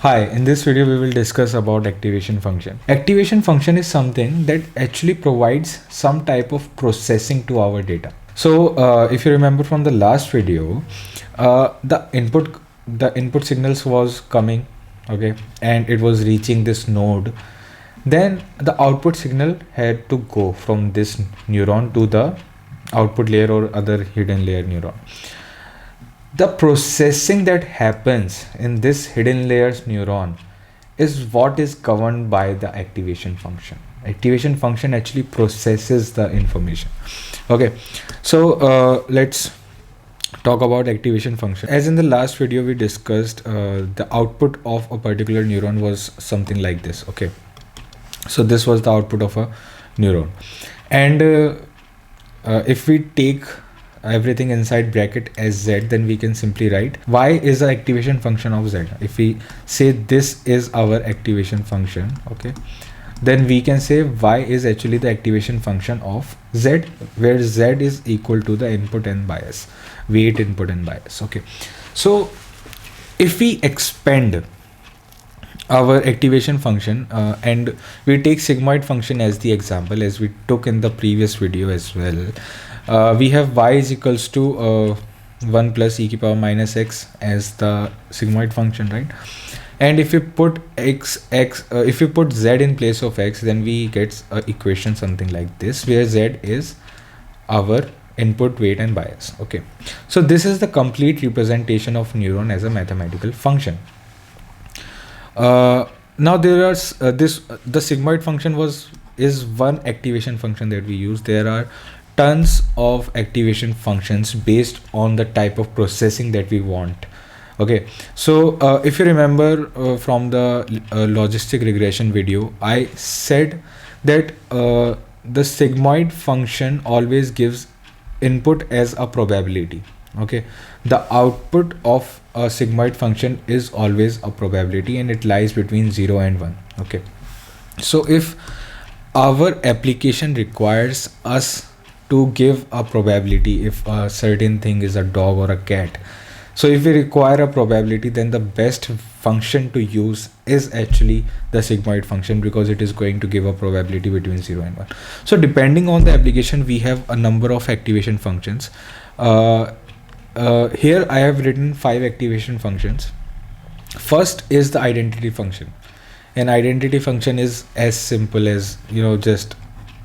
Hi, in this video we will discuss about activation function. Activation function is something that actually provides some type of processing to our data. So if you remember from the last video, the input signals was coming, okay, and it was reaching this node. Then the output signal had to go from this neuron to the output layer or other hidden layer neuron. The processing that happens in this hidden layers neuron is what is governed by the activation function. Activation function actually processes the information. Okay, so let's talk about activation function. As in the last video we discussed, the output of a particular neuron was something like this. Okay, so this was the output of a neuron, and if we take everything inside bracket as z, then we can simply write y is the activation function of z. If we say this is our activation function, okay, then we can say y is actually the activation function of z, where z is equal to the input and bias, weight, input and bias. Okay, so if we expand our activation function and we take sigmoid function as the example, as we took in the previous video as well, we have y is equals to 1 plus e to the power minus x as the sigmoid function, right? And if you put if you put z in place of x, then we get a equation something like this, where z is our input, weight and bias. Okay, so this is the complete representation of neuron as a mathematical function. Now there are the sigmoid function is one activation function that we use. There are tons of activation functions based on the type of processing that we want. Okay, so if you remember from the logistic regression video, I said that the sigmoid function always gives input as a probability. Okay, the output of a sigmoid function is always a probability, and it lies between 0 and 1. Okay, so if our application requires us to give a probability, if a certain thing is a dog or a cat, so if we require a probability, then the best function to use is actually the sigmoid function, because it is going to give a probability between 0 and 1. So depending on the application, we have a number of activation functions. Here I have written 5 activation functions. First is the identity function. An identity function is as simple as, just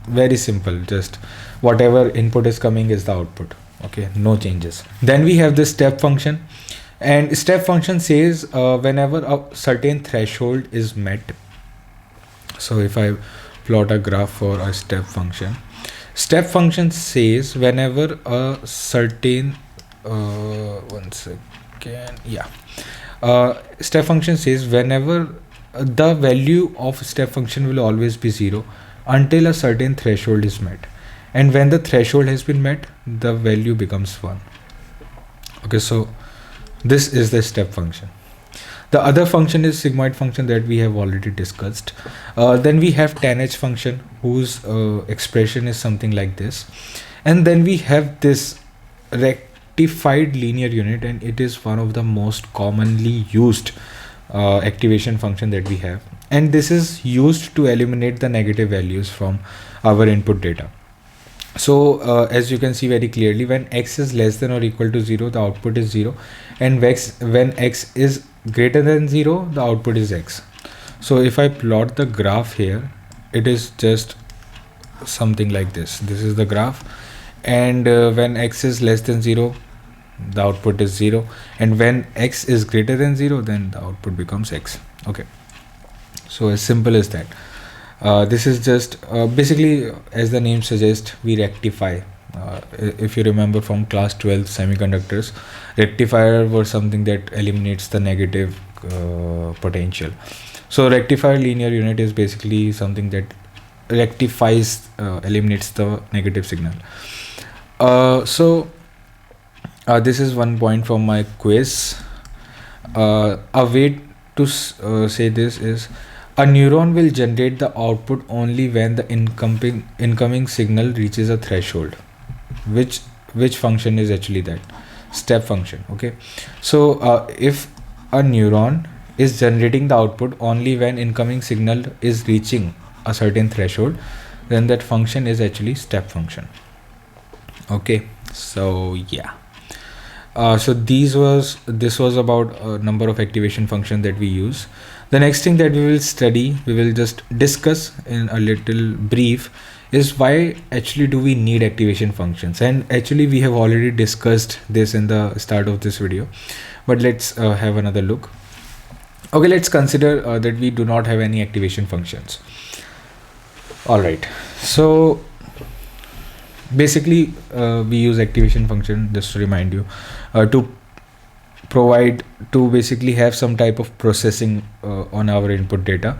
very simple, just whatever input is coming is the output. Okay, no changes. Then we have the step function, and step function says whenever a certain threshold is met. So if I plot a graph for a step function says whenever a certain step function says whenever the value of step function will always be 0 until a certain threshold is met, and when the threshold has been met, the value becomes 1. Okay, so this is the step function. The other function is sigmoid function that we have already discussed. Then we have tanh function, whose expression is something like this, and then we have this rectified linear unit, and it is one of the most commonly used activation function that we have, and this is used to eliminate the negative values from our input data. So as you can see very clearly, when x is less than or equal to 0, the output is 0, and when x is greater than 0, the output is x. So if I plot the graph here, it is just something like this. This is the graph, and when x is less than 0, the output is 0, and when x is greater than 0, then the output becomes x. Okay, so as simple as that. This is just basically, as the name suggests, we rectify. If you remember from class 12 semiconductors, rectifier was something that eliminates the negative potential. So rectifier linear unit is basically something that rectifies, eliminates the negative signal. This is one point from my quiz. A way to say this is, a neuron will generate the output only when the incoming signal reaches a threshold. Which function is actually that? Step function. Okay, so if a neuron is generating the output only when incoming signal is reaching a certain threshold, then that function is actually step function. Okay, so yeah. So this was about a number of activation functions that we use. The next thing that we will study, we will just discuss in a little brief, is why actually do we need activation functions. And actually we have already discussed this in the start of this video, but let's have another look. Okay, let's consider that we do not have any activation functions. All right, so basically we use activation function, just to remind you, to basically have some type of processing on our input data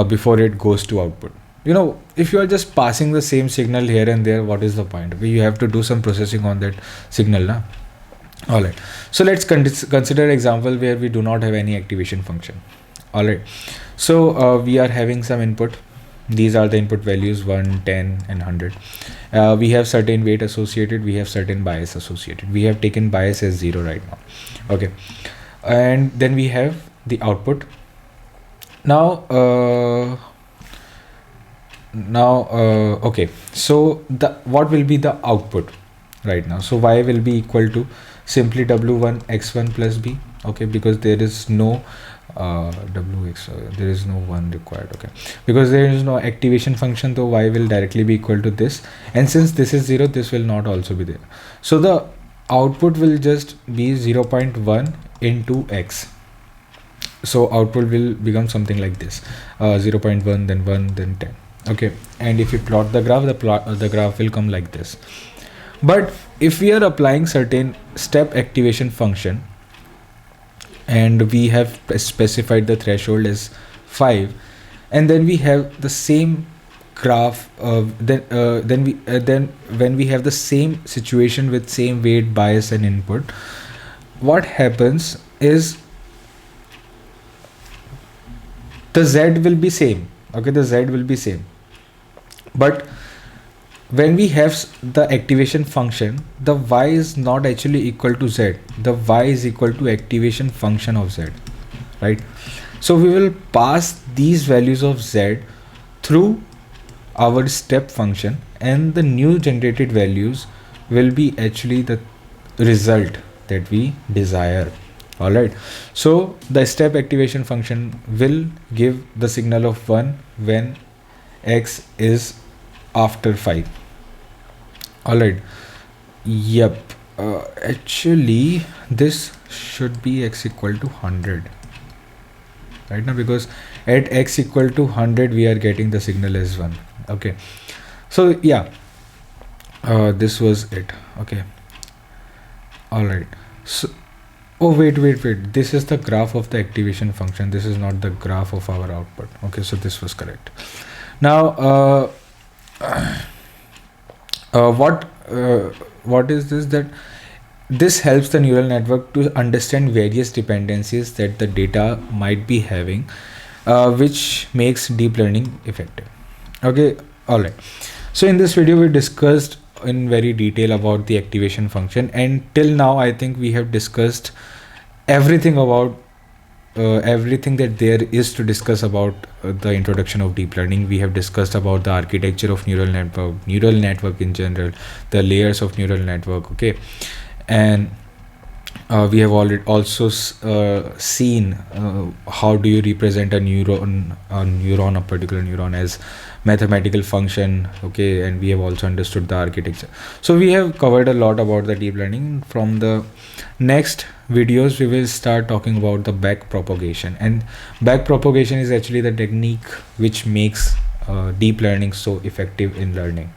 before it goes to output. You know, if you are just passing the same signal here and there, what is the point? You have to do some processing on that signal na? All right, so let's consider example where we do not have any activation function. All right, so we are having some input. These are the input values 1, 10 and 100. We have certain weight associated, we have certain bias associated. We have taken bias as 0 right now. Okay, and then we have the output. Now okay, so what will be the output right now? So y will be equal to simply w1 x1 plus b. Okay, because there is no wx, there is no 1 required. Okay, because there is no activation function, so y will directly be equal to this, and since this is 0, this will not also be there. So the output will just be 0.1 into x. So output will become something like this, 0.1, then 1, then 10. Okay, and if you plot the graph, the graph will come like this. But if we are applying certain step activation function, and we have specified the threshold as 5, and then we have the same graph, then when we have the same situation with same weight, bias and input, what happens is the z will be same. Okay, the z will be same, but when we have the activation function, the y is not actually equal to z. The y is equal to activation function of z, right? So we will pass these values of z through our step function, and the new generated values will be actually the result that we desire. All right, so the step activation function will give the signal of 1 when x is after 5. All right, yep, actually this should be x equal to 100 right now, because at x equal to 100 we are getting the signal as 1. Okay, so yeah, this was it. Okay, all right, so oh wait, this is the graph of the activation function, this is not the graph of our output. Okay, so this was correct. Now what is this? That this helps the neural network to understand various dependencies that the data might be having, which makes deep learning effective. Okay, all right, so in this video we discussed in very detail about the activation function, and till now I think we have discussed everything about everything that there is to discuss about the introduction of deep learning. We have discussed about the architecture of neural network in general, the layers of neural network. Okay, and we have already also seen how do you represent a particular neuron as mathematical function. Okay, and we have also understood the architecture. So we have covered a lot about the deep learning. From the next videos we will start talking about the backpropagation, and backpropagation is actually the technique which makes deep learning so effective in learning.